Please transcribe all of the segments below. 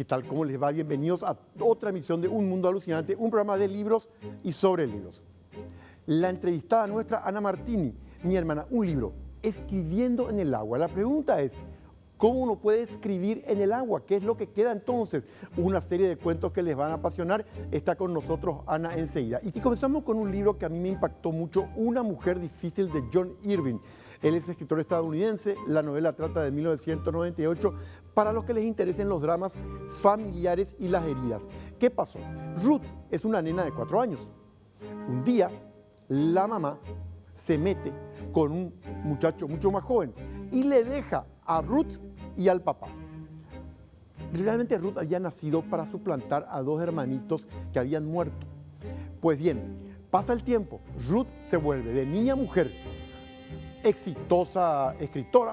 tal? ¿Cómo les va? Bienvenidos a otra emisión de Un Mundo Alucinante, un programa de libros y sobre libros. La entrevistada nuestra, Ana Martini, mi hermana, un libro, Escribiendo en el agua. La pregunta es, ¿cómo uno puede escribir en el agua? ¿Qué es lo que queda entonces? Una serie de cuentos que les van a apasionar. Está con nosotros Ana enseguida. Y comenzamos con un libro que a mí me impactó mucho, Una mujer difícil, de John Irving. Él es escritor estadounidense, la novela trata de 1998, para los que les interesen los dramas familiares y las heridas. ¿Qué pasó? Ruth es una nena de 4 años. Un día, la mamá se mete con un muchacho mucho más joven y le deja a Ruth y al papá. Realmente Ruth había nacido para suplantar a 2 hermanitos que habían muerto. Pues bien, pasa el tiempo, Ruth se vuelve de niña a mujer, exitosa escritora,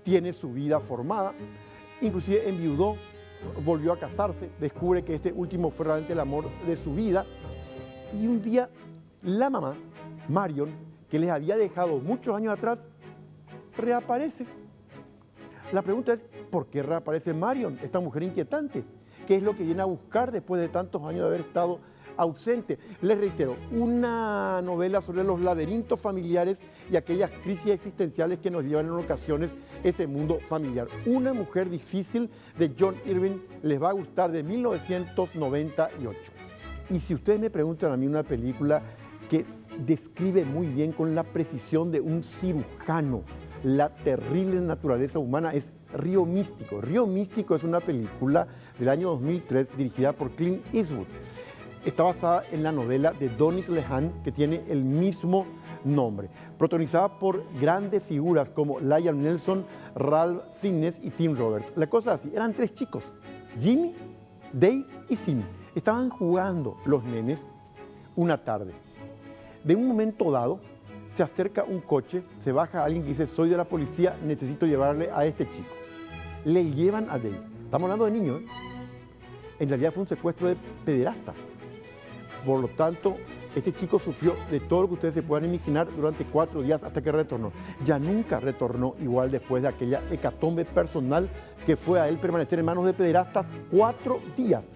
tiene su vida formada, inclusive enviudó, volvió a casarse, descubre que este último fue realmente el amor de su vida. Y un día la mamá, Marion, que les había dejado muchos años atrás, reaparece. La pregunta es, ¿por qué reaparece Marion, esta mujer inquietante? ¿Qué es lo que viene a buscar después de tantos años de haber estado ausente? Les reitero, una novela sobre los laberintos familiares y aquellas crisis existenciales que nos llevan en ocasiones ese mundo familiar. Una mujer difícil, de John Irving, les va a gustar, de 1998. Y si ustedes me preguntan a mí, una película que describe muy bien con la precisión de un cirujano la terrible naturaleza humana, es Río Místico. Río Místico es una película del año 2003 dirigida por Clint Eastwood. Está basada en la novela de Dennis Lehane, que tiene el mismo nombre. Protagonizada por grandes figuras como Liam Neeson, Ralph Fiennes y Tim Roberts. La cosa es así, eran 3 chicos, Jimmy, Dave y Sim. Estaban jugando los nenes una tarde. De un momento dado, se acerca un coche, se baja alguien que dice, soy de la policía, necesito llevarle a este chico. Le llevan a Dave. Estamos hablando de niños, ¿eh? En realidad fue un secuestro de pederastas. Por lo tanto, este chico sufrió de todo lo que ustedes se puedan imaginar durante 4 días hasta que retornó. Ya nunca retornó igual después de aquella hecatombe personal que fue a él permanecer en manos de pederastas 4 días.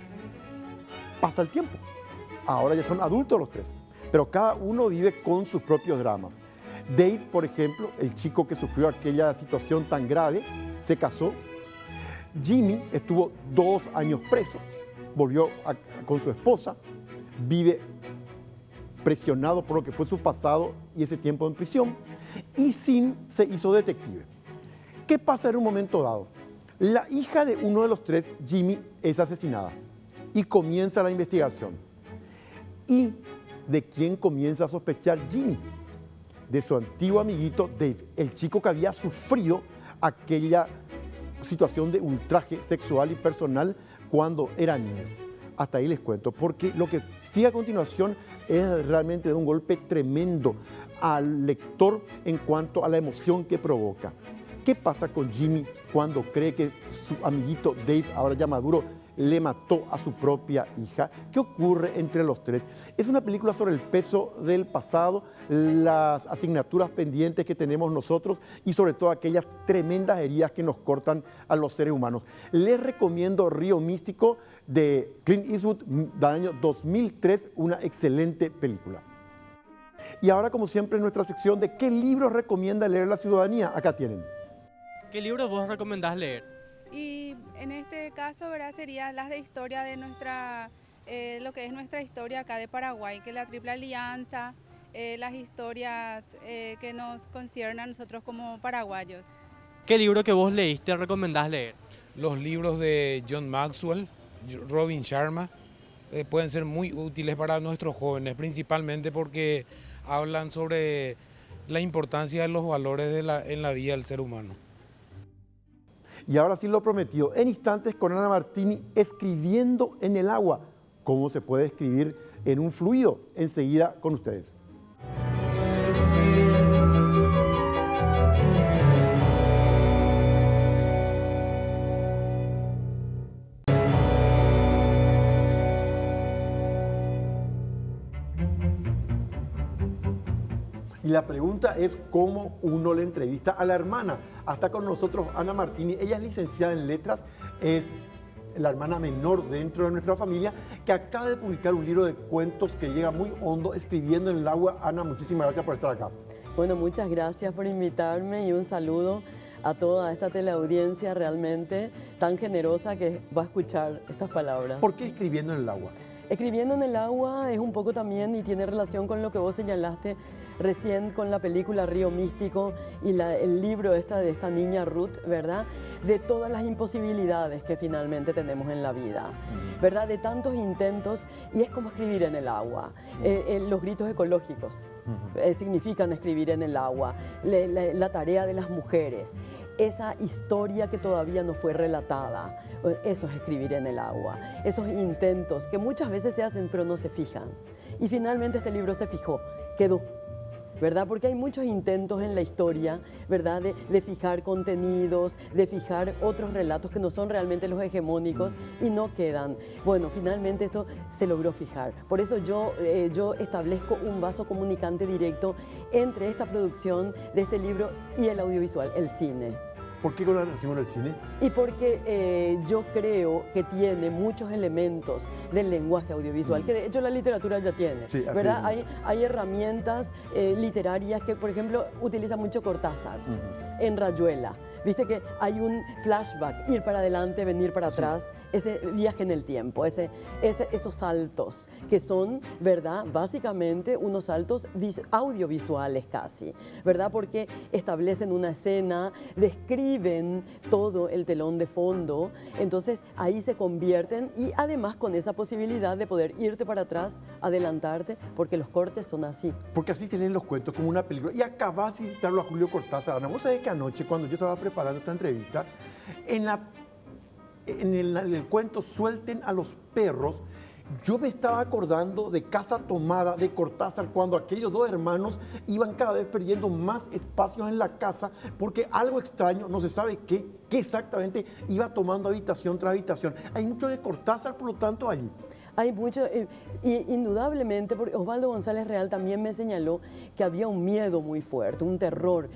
Pasa el tiempo. Ahora ya son adultos los 3. Pero cada uno vive con sus propios dramas. Dave, por ejemplo, el chico que sufrió aquella situación tan grave, se casó. Jimmy estuvo 2 años preso, volvió con su esposa, vive presionado por lo que fue su pasado y ese tiempo en prisión. Y Sim se hizo detective. ¿Qué pasa en un momento dado? La hija de uno de los 3, Jimmy, es asesinada y comienza la investigación. Y ¿de quién comienza a sospechar Jimmy? De su antiguo amiguito Dave, el chico que había sufrido aquella situación de ultraje sexual y personal cuando era niño. Hasta ahí les cuento, porque lo que sigue a continuación es realmente de un golpe tremendo al lector en cuanto a la emoción que provoca. ¿Qué pasa con Jimmy cuando cree que su amiguito Dave, ahora ya maduro, le mató a su propia hija? ¿Qué ocurre entre los 3? Es una película sobre el peso del pasado, las asignaturas pendientes que tenemos nosotros y sobre todo aquellas tremendas heridas que nos cortan a los seres humanos. Les recomiendo Río Místico, de Clint Eastwood, del año 2003, una excelente película. Y ahora, como siempre, en nuestra sección de ¿qué libros recomienda leer la ciudadanía? Acá tienen. ¿Qué libros vos recomendás leer? Y en este caso, ¿verdad? Serían las de historia de nuestra, lo que es nuestra historia acá de Paraguay, que es la Triple Alianza, las historias que nos conciernen a nosotros como paraguayos. ¿Qué libro que vos leíste recomendás leer? Los libros de John Maxwell, Robin Sharma, pueden ser muy útiles para nuestros jóvenes, principalmente porque hablan sobre la importancia de los valores en la vida del ser humano. Y ahora sí, lo prometido, en instantes con Ana Martini, Escribiendo en el agua. ¿Cómo se puede escribir en un fluido? Enseguida con ustedes. Y la pregunta es cómo uno le entrevista a la hermana. Hasta con nosotros Ana Martini, ella es licenciada en letras, es la hermana menor dentro de nuestra familia, que acaba de publicar un libro de cuentos que llega muy hondo, Escribiendo en el agua. Ana, muchísimas gracias por estar acá. Bueno, muchas gracias por invitarme y un saludo a toda esta teleaudiencia realmente tan generosa que va a escuchar estas palabras. ¿Por qué Escribiendo en el agua? Escribiendo en el agua es un poco también y tiene relación con lo que vos señalaste recién con la película Río Místico y el libro de esta niña Ruth, ¿verdad? De todas las imposibilidades que finalmente tenemos en la vida, ¿verdad? De tantos intentos, y es como escribir en el agua. Los gritos ecológicos significan escribir en el agua, la tarea de las mujeres, esa historia que todavía no fue relatada, eso es escribir en el agua. Esos intentos que muchas veces se hacen pero no se fijan. Y finalmente este libro se fijó, quedó, ¿verdad? Porque hay muchos intentos en la historia, ¿verdad? De fijar contenidos, de fijar otros relatos que no son realmente los hegemónicos y no quedan. Bueno, finalmente esto se logró fijar. Por eso yo establezco un vaso comunicante directo entre esta producción de este libro y el audiovisual, el cine. ¿Por qué con la relación con el cine? Y porque yo creo que tiene muchos elementos del lenguaje audiovisual, que de hecho la literatura ya tiene, sí, ¿verdad? Hay herramientas literarias que, por ejemplo, utiliza mucho Cortázar en Rayuela. Viste que hay un flashback, ir para adelante, venir para atrás, ese viaje en el tiempo, esos saltos que son, ¿verdad? Básicamente unos saltos audiovisuales casi, ¿verdad? Porque establecen una escena, describen todo el telón de fondo, entonces ahí se convierten y además con esa posibilidad de poder irte para atrás, adelantarte, porque los cortes son así. Porque así tienen los cuentos como una película. Y acabas de citarlo a Julio Cortázar. Ana, vos sabés que anoche, cuando yo estaba preparando esta entrevista, en el cuento Suelten a los perros, yo me estaba acordando de Casa Tomada de Cortázar, cuando aquellos dos hermanos iban cada vez perdiendo más espacios en la casa, porque algo extraño, no se sabe qué exactamente, iba tomando habitación tras habitación. Hay mucho de Cortázar, por lo tanto, allí. Hay mucho, indudablemente, porque Osvaldo González Real también me señaló que había un miedo muy fuerte, un terror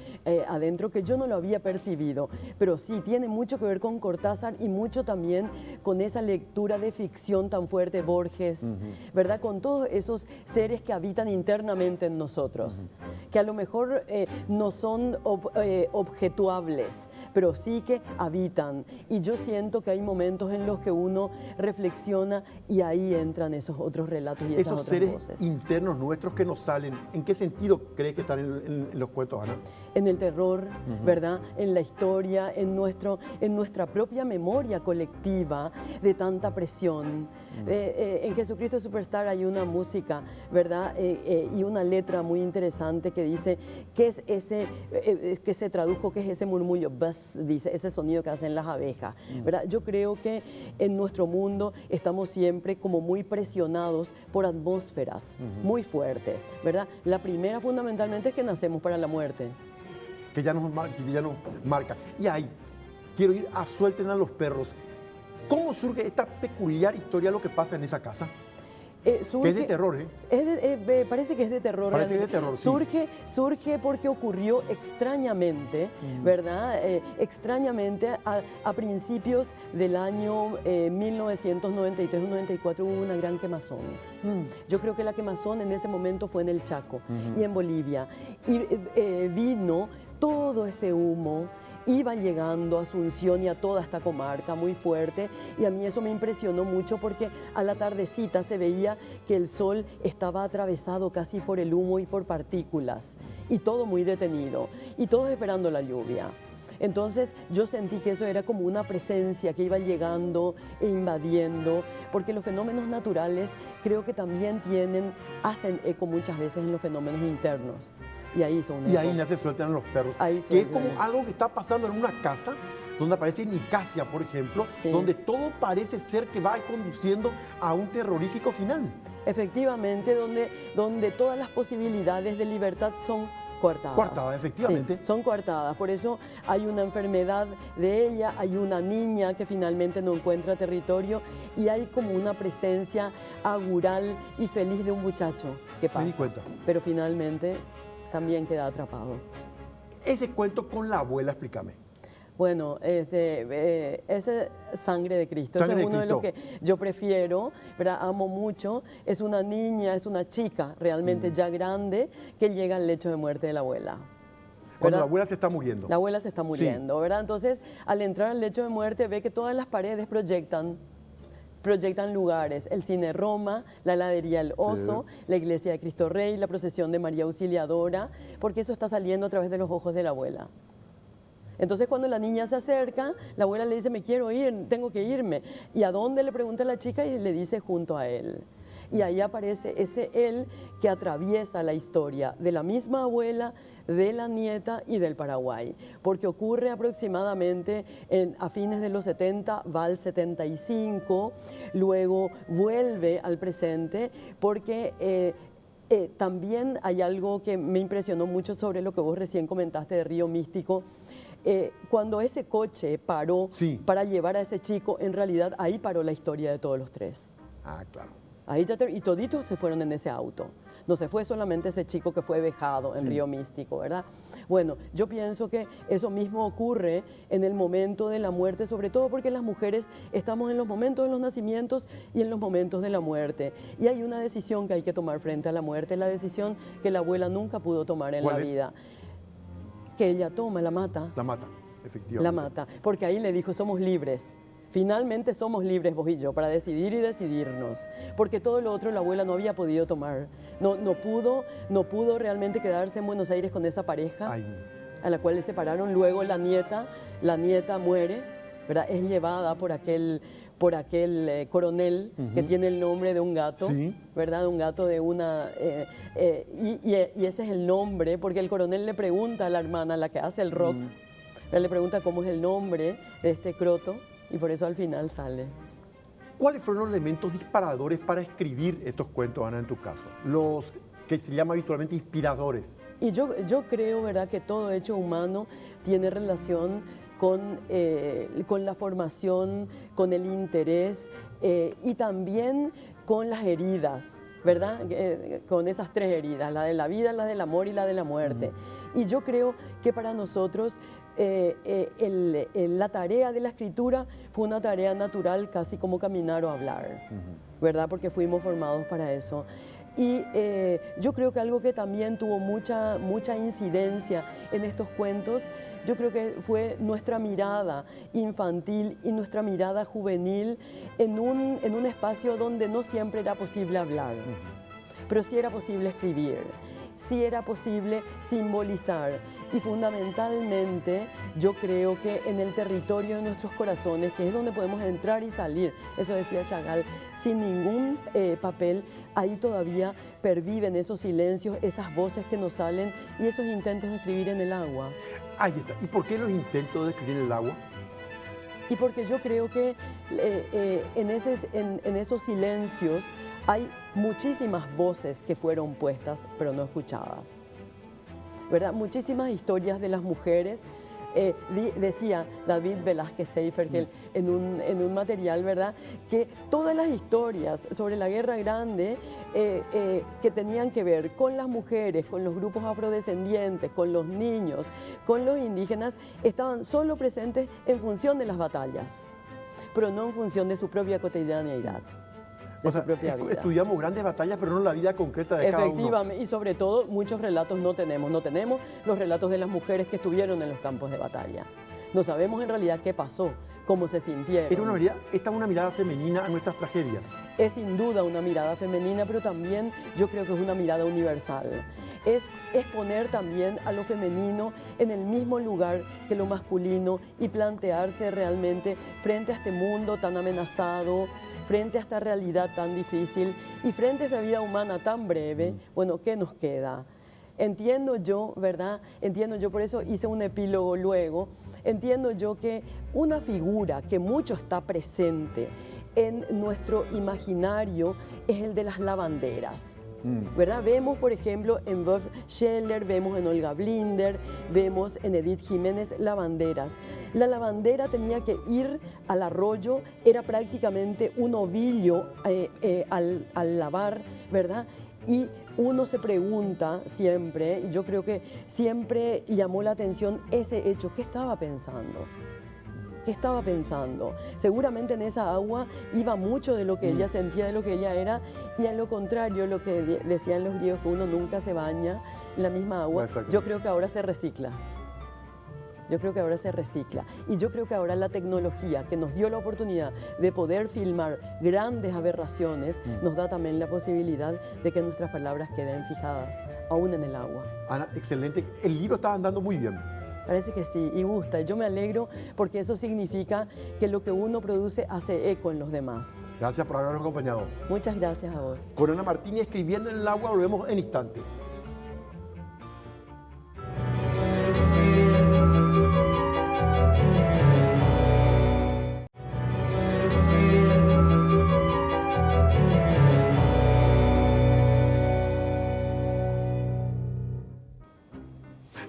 adentro que yo no lo había percibido, pero sí, tiene mucho que ver con Cortázar y mucho también con esa lectura de ficción tan fuerte, Borges, ¿verdad? Con todos esos seres que habitan internamente en nosotros, que a lo mejor no son objetuables, pero sí que habitan. Y yo siento que hay momentos en los que uno reflexiona y ahí entran esos otros relatos y esas otras voces. Esos seres internos nuestros que nos salen, ¿en qué sentido crees que están en los cuentos, Ana? En el terror, ¿verdad? En la historia, en nuestra propia memoria colectiva de tanta presión. En Jesucristo Superstar hay una música, ¿verdad? Y una letra muy interesante que dice, ¿qué es ese, que se tradujo, qué es ese murmullo? Buzz, dice, ese sonido que hacen las abejas, ¿verdad? Yo creo que en nuestro mundo estamos siempre como muy presionados por atmósferas muy fuertes, ¿verdad? La primera fundamentalmente es que nacemos para la muerte. Que ya nos marca. Y ahí, quiero ir a Suelten a los perros. ¿Cómo surge esta peculiar historia de lo que pasa en esa casa? Que es de terror, ¿eh? Parece que es de terror. Parece que es de terror, sí. Surge porque ocurrió extrañamente, ¿verdad? Extrañamente a principios del año 1993 o 94 hubo una gran quemazón. Yo creo que la quemazón en ese momento fue en el Chaco y en Bolivia. Y vino todo ese humo, iba llegando a Asunción y a toda esta comarca muy fuerte, y a mí eso me impresionó mucho porque a la tardecita se veía que el sol estaba atravesado casi por el humo y por partículas, y todo muy detenido, y todos esperando la lluvia. Entonces yo sentí que eso era como una presencia que iba llegando e invadiendo, porque los fenómenos naturales creo que también hacen eco muchas veces en los fenómenos internos. Y ahí son y ahí nace Suelten a los perros, que es como algo que está pasando en una casa donde aparece Nicasia, por ejemplo, donde todo parece ser que va conduciendo a un terrorífico final. Efectivamente, donde todas las posibilidades de libertad son coartadas. Coartadas, efectivamente. Sí, son coartadas, por eso hay una enfermedad de ella, hay una niña que finalmente no encuentra territorio y hay como una presencia agural y feliz de un muchacho que pasa. Me di cuenta. Pero finalmente también queda atrapado. Ese cuento con la abuela, explícame. Bueno, ese Sangre de Cristo, Sangre ese es de uno de los que Cristo. yo prefiero, ¿verdad? Amo mucho. Es una niña, es una chica realmente ya grande que llega al lecho de muerte de la abuela. Cuando ¿verdad? la abuela se está muriendo. La abuela se está muriendo, ¿verdad? Entonces, al entrar al lecho de muerte, ve que todas las paredes proyectan lugares, el cine Roma, la heladería El Oso, la iglesia de Cristo Rey, la procesión de María Auxiliadora, porque eso está saliendo a través de los ojos de la abuela. Entonces cuando la niña se acerca, la abuela le dice, me quiero ir, tengo que irme. ¿Y a dónde? Le pregunta la chica y le dice, junto a él. Y ahí aparece ese él que atraviesa la historia de la misma abuela, de la nieta y del Paraguay, porque ocurre aproximadamente a fines de los 70, va al 75, luego vuelve al presente, porque también hay algo que me impresionó mucho sobre lo que vos recién comentaste de Río Místico. Cuando ese coche paró para llevar a ese chico, en realidad ahí paró la historia de todos los tres. Ah, claro. Ahí y toditos se fueron en ese auto. No se fue solamente ese chico que fue vejado en Río Místico, ¿verdad? Bueno, yo pienso que eso mismo ocurre en el momento de la muerte, sobre todo porque las mujeres estamos en los momentos de los nacimientos y en los momentos de la muerte. Y hay una decisión que hay que tomar frente a la muerte, la decisión que la abuela nunca pudo tomar en la vida. Que ella toma, la mata. La mata, efectivamente. La mata, porque ahí le dijo, somos libres. Finalmente somos libres vos y yo para decidir y decidirnos, porque todo lo otro la abuela no había podido tomar, no pudo realmente quedarse en Buenos Aires con esa pareja a la cual le separaron. Luego la nieta muere, ¿verdad? Es llevada por aquel coronel que tiene el nombre de un gato, ¿verdad? De un gato de una... y ese es el nombre, porque el coronel le pregunta a la hermana, la que hace el rock, le pregunta cómo es el nombre de este croto, y por eso al final sale. ¿Cuáles fueron los elementos disparadores para escribir estos cuentos, Ana, en tu caso? Los que se llaman habitualmente inspiradores. Y yo creo, ¿verdad?, que todo hecho humano tiene relación con la formación, con el interés y también con las heridas, ¿verdad? Con esas tres heridas, la de la vida, la del amor y la de la muerte. Y yo creo que para nosotros la tarea de la escritura fue una tarea natural, casi como caminar o hablar, ¿verdad? Porque fuimos formados para eso. Y yo creo que algo que también tuvo mucha incidencia en estos cuentos, yo creo que fue nuestra mirada infantil y nuestra mirada juvenil en un espacio donde no siempre era posible hablar, pero sí era posible escribir, sí era posible simbolizar. Y fundamentalmente yo creo que en el territorio de nuestros corazones, que es donde podemos entrar y salir, eso decía Chagall, sin ningún papel, ahí todavía perviven esos silencios, esas voces que nos salen y esos intentos de escribir en el agua. Ahí está. ¿Y por qué los intentos de escribir en el agua? Y porque yo creo que en esos silencios hay muchísimas voces que fueron puestas pero no escuchadas, ¿verdad? Muchísimas historias de las mujeres. Decía David Velázquez Seifergel en un material, ¿verdad?, que todas las historias sobre la Guerra Grande que tenían que ver con las mujeres, con los grupos afrodescendientes, con los niños, con los indígenas, estaban solo presentes en función de las batallas, pero no en función de su propia cotidianeidad. O sea, estudiamos grandes batallas, pero no la vida concreta de cada uno. Efectivamente, y sobre todo muchos relatos no tenemos los relatos de las mujeres que estuvieron en los campos de batalla. No sabemos en realidad qué pasó, cómo se sintieron. Esta es una mirada femenina a nuestras tragedias. Es sin duda una mirada femenina, pero también yo creo que es una mirada universal. Es poner también a lo femenino en el mismo lugar que lo masculino y plantearse realmente frente a este mundo tan amenazado, frente a esta realidad tan difícil y frente a esta vida humana tan breve. Bueno, ¿qué nos queda? Entiendo yo, ¿verdad? Entiendo yo, por eso hice un epílogo luego, entiendo yo que una figura que mucho está presente en nuestro imaginario es el de las lavanderas, ¿verdad? Vemos, por ejemplo, en Wolf Scheller, vemos en Olga Blinder, vemos en Edith Jiménez lavanderas. La lavandera tenía que ir al arroyo, era prácticamente un ovillo al lavar, ¿verdad? Y uno se pregunta siempre, y yo creo que siempre llamó la atención ese hecho. ¿Qué estaba pensando? ¿Qué estaba pensando? Seguramente en esa agua iba mucho de lo que ella sentía, de lo que ella era, y a lo contrario, lo que decían los griegos, que uno nunca se baña en la misma agua, yo creo que ahora se recicla. Yo creo que ahora se recicla. Y yo creo que ahora la tecnología que nos dio la oportunidad de poder filmar grandes aberraciones, nos da también la posibilidad de que nuestras palabras queden fijadas, aún en el agua. Ana, excelente. El libro está andando muy bien. Parece que sí, y gusta. Yo me alegro porque eso significa que lo que uno produce hace eco en los demás. Gracias por habernos acompañado. Muchas gracias a vos. Con Ana Martínez escribiendo en el agua, volvemos en instantes.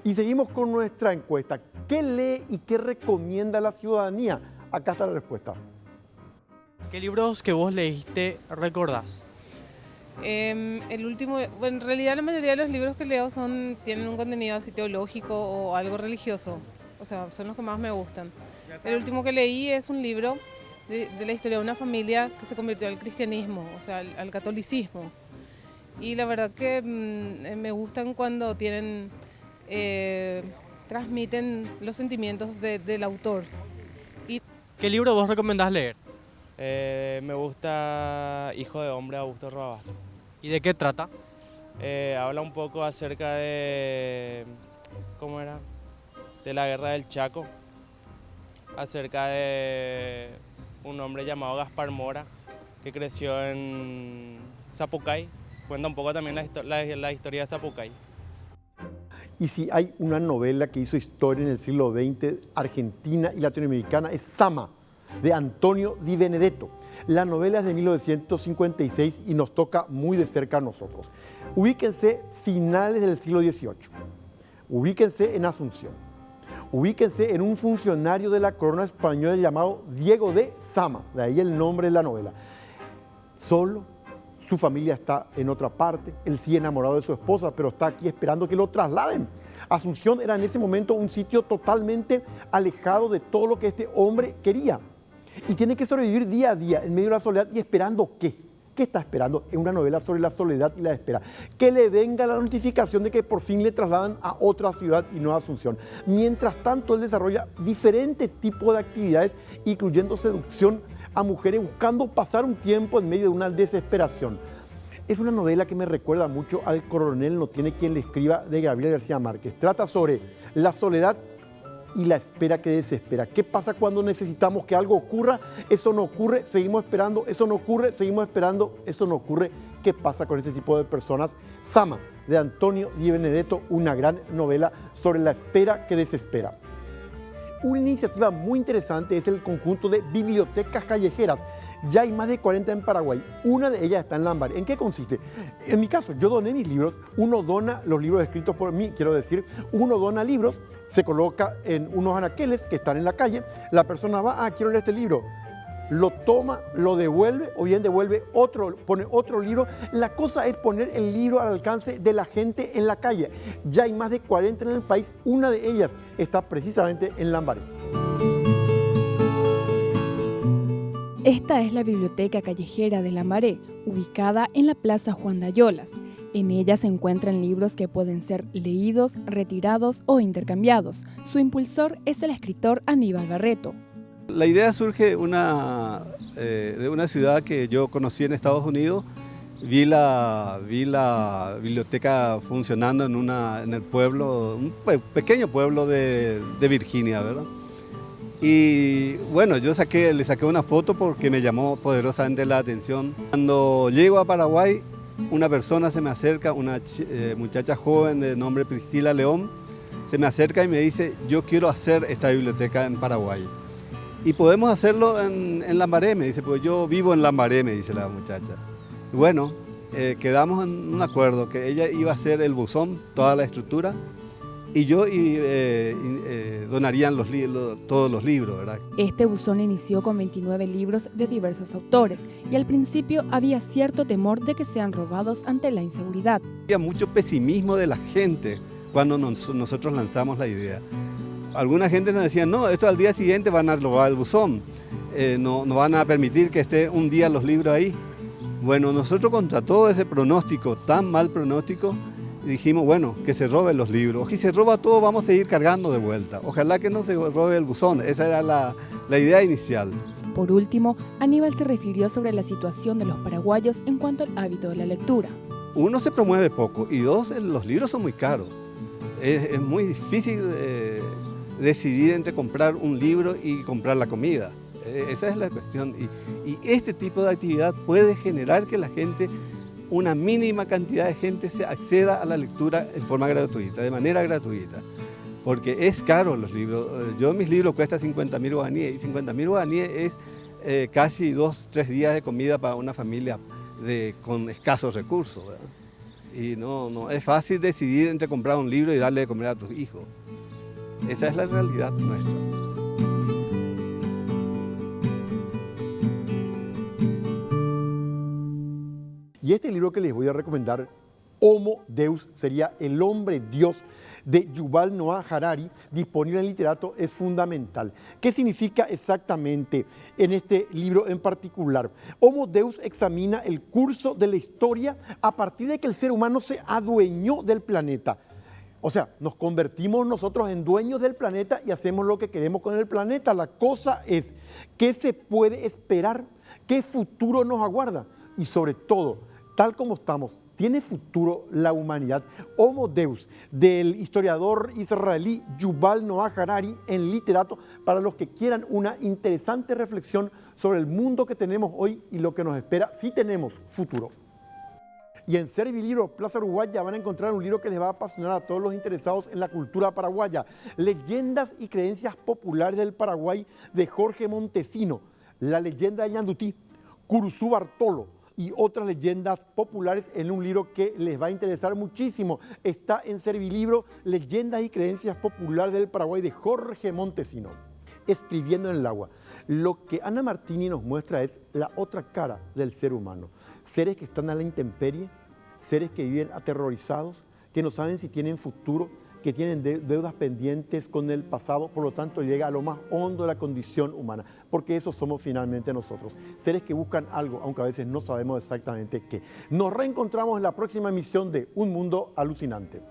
Y seguimos con nuestra encuesta. ¿Qué lee y qué recomienda la ciudadanía? Acá está la respuesta. ¿Qué libros que vos leíste recordás? El último, bueno, en realidad la mayoría de los libros que leo tienen un contenido así teológico o algo religioso. O sea, son los que más me gustan. El último que leí es un libro de la historia de una familia que se convirtió al cristianismo, o sea, al catolicismo. Y la verdad que me gustan cuando transmiten los sentimientos del autor. ¿Qué libro vos recomendás leer? Me gusta Hijo de Hombre, Augusto Roabasto. ¿Y de qué trata? Habla un poco acerca de, ¿cómo era? De la guerra del Chaco, acerca de un hombre llamado Gaspar Mora, que creció en Zapucay. Cuenta un poco también la historia de Zapucay. Y si hay una novela que hizo historia en el siglo XX, argentina y latinoamericana, es Sama, de Antonio Di Benedetto. La novela es de 1956 y nos toca muy de cerca a nosotros. Ubíquense finales del siglo XVIII. Ubíquense en Asunción. Ubíquense en un funcionario de la corona española llamado Diego de Sama, de ahí el nombre de la novela. Solo, su familia está en otra parte, él sigue enamorado de su esposa, pero está aquí esperando que lo trasladen. Asunción era en ese momento un sitio totalmente alejado de todo lo que este hombre quería. Y tiene que sobrevivir día a día en medio de la soledad y esperando ¿qué? ¿Qué está esperando? Es una novela sobre la soledad y la espera. Que le venga la notificación de que por fin le trasladan a otra ciudad y no a Asunción. Mientras tanto, él desarrolla diferentes tipos de actividades, incluyendo seducción a mujeres, buscando pasar un tiempo en medio de una desesperación. Es una novela que me recuerda mucho al Coronel no tiene quien le escriba, de Gabriel García Márquez. Trata sobre la soledad y la espera que desespera. ¿Qué pasa cuando necesitamos que algo ocurra? Eso no ocurre, seguimos esperando, eso no ocurre, seguimos esperando, eso no ocurre. ¿Qué pasa con este tipo de personas? Sama, de Antonio Di Benedetto, una gran novela sobre la espera que desespera. Una iniciativa muy interesante es el conjunto de bibliotecas callejeras. Ya hay más de 40 en Paraguay. Una de ellas está en Lambaré. ¿En qué consiste? En mi caso, yo doné mis libros. Uno dona los libros escritos por mí, quiero decir. Uno dona libros, se coloca en unos anaqueles que están en la calle. La persona va, quiero leer este libro. Lo toma, lo devuelve o bien devuelve otro, pone otro libro. La cosa es poner el libro al alcance de la gente en la calle. Ya hay más de 40 en el país. Una de ellas está precisamente en Lambaré. Esta es la biblioteca callejera de Lambaré, ubicada en la Plaza Juan de Ayolas. En ella se encuentran libros que pueden ser leídos, retirados o intercambiados. Su impulsor es el escritor Aníbal Barreto. La idea surge de una ciudad que yo conocí en Estados Unidos. Vi la biblioteca funcionando en el pueblo, un pequeño pueblo de Virginia, ¿verdad? Y bueno, yo le saqué una foto porque me llamó poderosamente la atención. Cuando llego a Paraguay, una persona se me acerca, una muchacha joven de nombre Priscila León, se me acerca y me dice, yo quiero hacer esta biblioteca en Paraguay. Y podemos hacerlo en Lambaré, me dice, pues yo vivo en Lambaré, me dice la muchacha. Y bueno, quedamos en un acuerdo que ella iba a hacer el buzón, toda la estructura, y yo donarían todos los libros, ¿verdad? Este buzón inició con 29 libros de diversos autores y al principio había cierto temor de que sean robados ante la inseguridad. Había mucho pesimismo de la gente cuando nosotros lanzamos la idea. Alguna gente nos decía, no, esto al día siguiente van a robar el buzón, no van a permitir que esté un día los libros ahí. Bueno, nosotros contra todo ese pronóstico, tan mal pronóstico, dijimos, bueno, que se roben los libros. Si se roba todo, vamos a seguir cargando de vuelta. Ojalá que no se robe el buzón, esa era la idea inicial. Por último, Aníbal se refirió sobre la situación de los paraguayos en cuanto al hábito de la lectura. Uno, se promueve poco, y dos, los libros son muy caros. Es muy difícil decidir entre comprar un libro y comprar la comida. Esa es la cuestión. Y este tipo de actividad puede generar que la gente, una mínima cantidad de gente, se acceda a la lectura en forma gratuita, de manera gratuita. Porque es caro los libros. Mis libros cuestan 50.000 guaraníes, y 50.000 guaraníes es casi 2-3 días de comida para una familia con escasos recursos, ¿verdad? Y no es fácil decidir entre comprar un libro y darle de comer a tus hijos. Esa es la realidad nuestra. Y este libro que les voy a recomendar, Homo Deus, sería El hombre Dios, de Yuval Noah Harari, disponible en Literato, es fundamental. ¿Qué significa exactamente en este libro en particular? Homo Deus examina el curso de la historia a partir de que el ser humano se adueñó del planeta. O sea, nos convertimos nosotros en dueños del planeta y hacemos lo que queremos con el planeta. La cosa es, ¿qué se puede esperar? ¿Qué futuro nos aguarda? Y sobre todo, tal como estamos, ¿tiene futuro la humanidad? Homo Deus, del historiador israelí Yuval Noah Harari, en Literato, para los que quieran una interesante reflexión sobre el mundo que tenemos hoy y lo que nos espera si tenemos futuro. Y en Servilibro Plaza Uruguaya van a encontrar un libro que les va a apasionar a todos los interesados en la cultura paraguaya. Leyendas y creencias populares del Paraguay, de Jorge Montesino. La leyenda de Ñandutí, Curuzú Bartolo y otras leyendas populares, en un libro que les va a interesar muchísimo. Está en Servilibro, Leyendas y creencias populares del Paraguay, de Jorge Montesino. Escribiendo en el agua. Lo que Ana Martini nos muestra es la otra cara del ser humano. Seres que están a la intemperie, seres que viven aterrorizados, que no saben si tienen futuro, que tienen deudas pendientes con el pasado, por lo tanto llega a lo más hondo de la condición humana, porque eso somos finalmente nosotros, seres que buscan algo, aunque a veces no sabemos exactamente qué. Nos reencontramos en la próxima emisión de Un Mundo Alucinante.